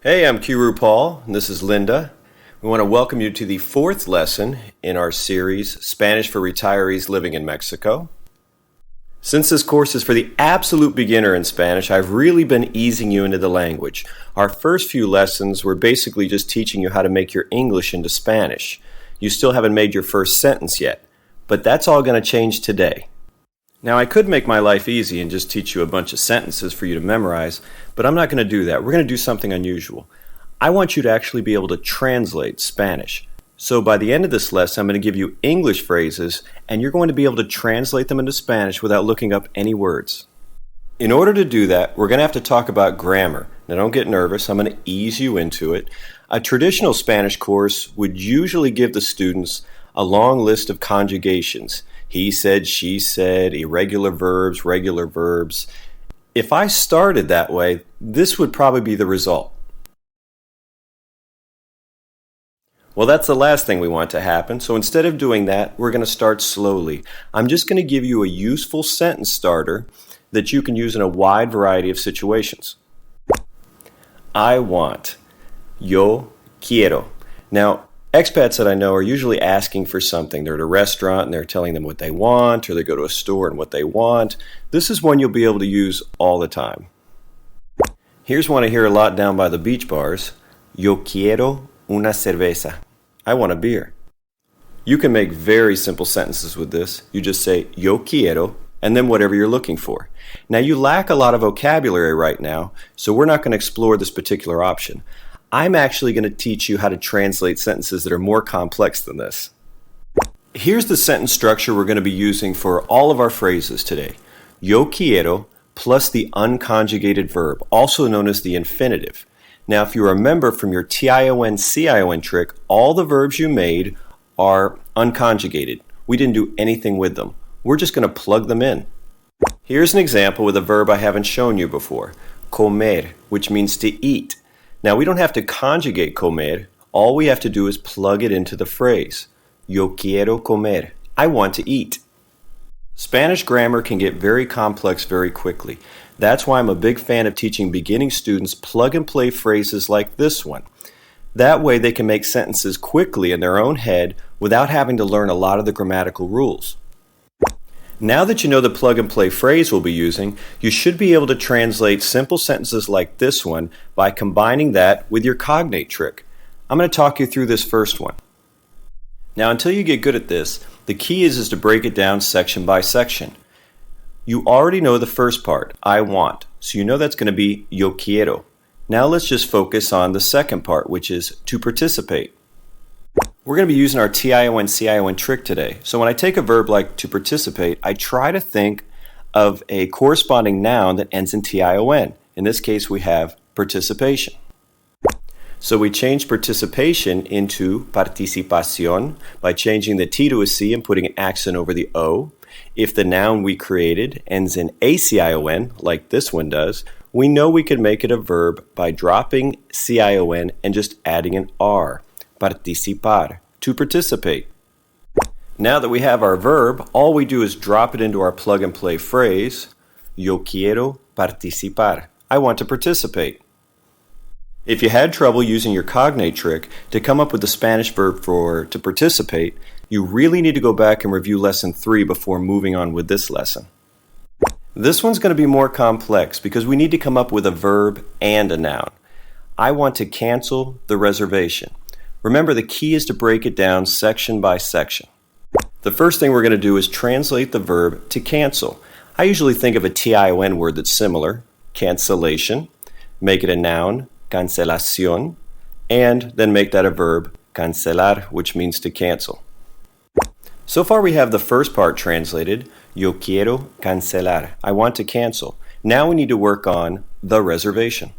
Hey, I'm Kiru Paul, and this is Linda. We want to welcome you to the fourth lesson in our series, Spanish for Retirees Living in Mexico. Since this course is for the absolute beginner in Spanish, I've really been easing you into the language. Our first few lessons were basically just teaching you how to make your English into Spanish. You still haven't made your first sentence yet, but that's all going to change today. Now, I could make my life easy and just teach you a bunch of sentences for you to memorize, but I'm not going to do that. We're going to do something unusual. I want you to actually be able to translate Spanish. So by the end of this lesson, I'm going to give you English phrases, and you're going to be able to translate them into Spanish without looking up any words. In order to do that, we're going to have to talk about grammar. Now, don't get nervous. I'm going to ease you into it. A traditional Spanish course would usually give the students a long list of conjugations. He said, she said, irregular verbs, regular verbs. If I started that way, this would probably be the result. Well, that's the last thing we want to happen, so instead of doing that, we're going to start slowly. I'm just going to give you a useful sentence starter that you can use in a wide variety of situations. I want. Yo quiero. Now, expats that I know are usually asking for something. They're at a restaurant and they're telling them what they want, or they go to a store and what they want. This is one you'll be able to use all the time. Here's one I hear a lot down by the beach bars. Yo quiero una cerveza. I want a beer. You can make very simple sentences with this. You just say yo quiero and then whatever you're looking for. Now, you lack a lot of vocabulary right now, so we're not going to explore this particular option. I'm actually going to teach you how to translate sentences that are more complex than this. Here's the sentence structure we're going to be using for all of our phrases today. Yo quiero plus the unconjugated verb, also known as the infinitive. Now, if you remember from your TION-CION trick, all the verbs you made are unconjugated. We didn't do anything with them. We're just going to plug them in. Here's an example with a verb I haven't shown you before. Comer, which means to eat. Now, we don't have to conjugate comer. All we have to do is plug it into the phrase. Yo quiero comer. I want to eat. Spanish grammar can get very complex very quickly. That's why I'm a big fan of teaching beginning students plug-and-play phrases like this one. That way they can make sentences quickly in their own head without having to learn a lot of the grammatical rules. Now that you know the plug-and-play phrase we'll be using, you should be able to translate simple sentences like this one by combining that with your cognate trick. I'm going to talk you through this first one. Now, until you get good at this, the key is to break it down section by section. You already know the first part, I want, so you know that's going to be yo quiero. Now let's just focus on the second part, which is to participate. We're going to be using our TION-CION trick today. So when I take a verb like to participate, I try to think of a corresponding noun that ends in TION. In this case, we have participation. So we change participation into participación by changing the T to a C and putting an accent over the O. If the noun we created ends in ACION, like this one does, we know we can make it a verb by dropping CION and just adding an R. Participar, to participate. Now that we have our verb, all we do is drop it into our plug-and-play phrase, yo quiero participar. I want to participate. If you had trouble using your cognate trick to come up with the Spanish verb for to participate, you really need to go back and review lesson 3 before moving on with this lesson. This one's going to be more complex because we need to come up with a verb and a noun. I want to cancel the reservation. Remember, the key is to break it down section by section. The first thing we're going to do is translate the verb to cancel. I usually think of a TION word that's similar, cancellation, make it a noun, cancelación, and then make that a verb, cancelar, which means to cancel. So far we have the first part translated, yo quiero cancelar. I want to cancel. Now we need to work on the reservation.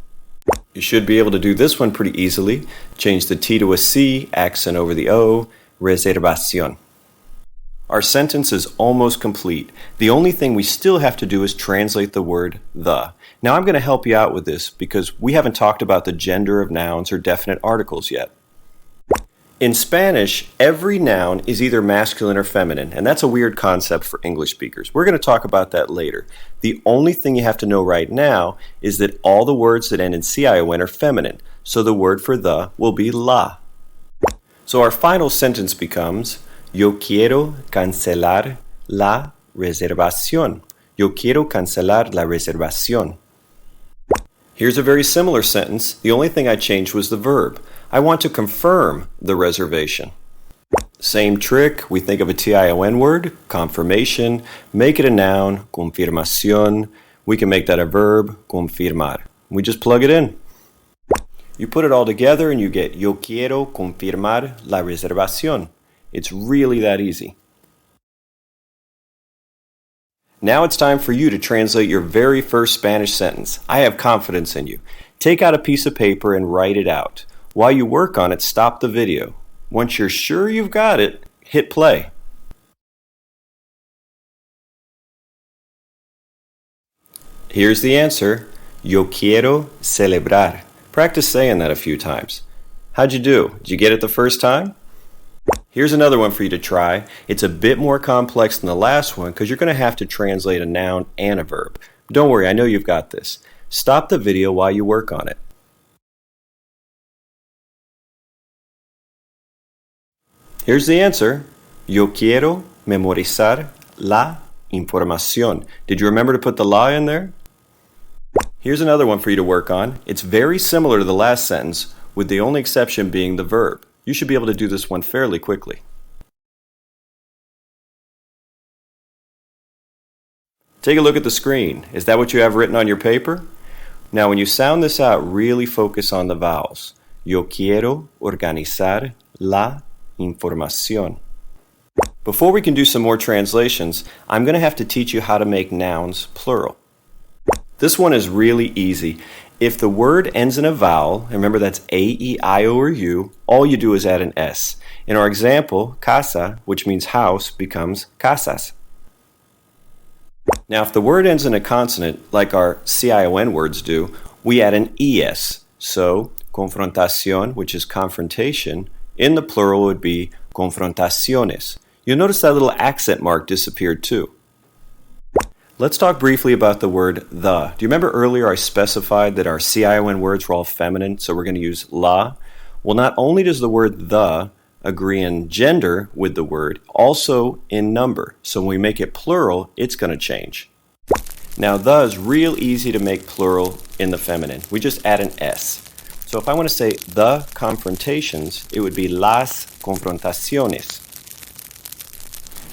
You should be able to do this one pretty easily. Change the T to a C, accent over the O, reservación. Our sentence is almost complete. The only thing we still have to do is translate the word the. Now I'm going to help you out with this because we haven't talked about the gender of nouns or definite articles yet. In Spanish, every noun is either masculine or feminine, and that's a weird concept for English speakers. We're going to talk about that later. The only thing you have to know right now is that all the words that end in CION are feminine. so the word for the will be la. So our final sentence becomes, Yo quiero cancelar la reservación. Yo quiero cancelar la reservación. Here's a very similar sentence. The only thing I changed was the verb. I want to confirm the reservation. Same trick. We think of a TION word, confirmation. Make it a noun, confirmación. We can make that a verb, confirmar. We just plug it in. You put it all together and you get Yo quiero confirmar la reservación. It's really that easy. Now it's time for you to translate your very first Spanish sentence. I have confidence in you. Take out a piece of paper and write it out. While you work on it, stop the video. Once you're sure you've got it, hit play. Here's the answer. Yo quiero celebrar. Practice saying that a few times. How'd you do? Did you get it the first time? Here's another one for you to try. It's a bit more complex than the last one because you're going to have to translate a noun and a verb. Don't worry, I know you've got this. Stop the video while you work on it. Here's the answer. Yo quiero memorizar la información. Did you remember to put the la in there? Here's another one for you to work on. It's very similar to the last sentence, with the only exception being the verb. You should be able to do this one fairly quickly. Take a look at the screen. Is that what you have written on your paper? Now, when you sound this out, really focus on the vowels. Yo quiero organizar la información. Before we can do some more translations, I'm going to have to teach you how to make nouns plural. This one is really easy. If the word ends in a vowel, remember that's A, E, I, O, or U, all you do is add an S. In our example, casa, which means house, becomes casas. Now, if the word ends in a consonant, like our CION words do, we add an ES. So, confrontación, which is confrontation, in the plural would be confrontaciones. You'll notice that little accent mark disappeared too. Let's talk briefly about the word the. Do you remember earlier I specified that our CION words were all feminine, so we're going to use la? Well, not only does the word the agree in gender with the word, also in number. So when we make it plural, it's going to change. Now, the is real easy to make plural in the feminine. We just add an S. So if I want to say the confrontations, it would be las confrontaciones.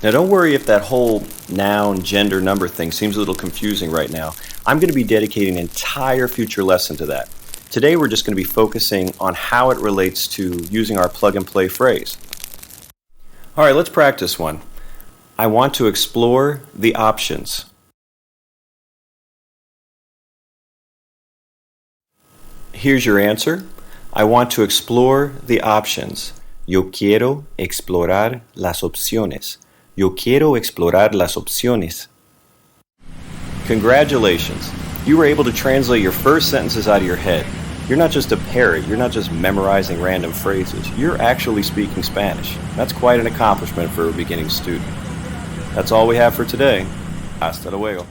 Now, don't worry if that whole noun, gender, number thing seems a little confusing right now. I'm going to be dedicating an entire future lesson to that. Today, we're just going to be focusing on how it relates to using our plug-and-play phrase. All right, let's practice one. I want to explore the options. Here's your answer. I want to explore the options. Yo quiero explorar las opciones. Yo quiero explorar las opciones. Congratulations! You were able to translate your first sentences out of your head. You're not just a parrot, you're not just memorizing random phrases. You're actually speaking Spanish. That's quite an accomplishment for a beginning student. That's all we have for today. Hasta luego.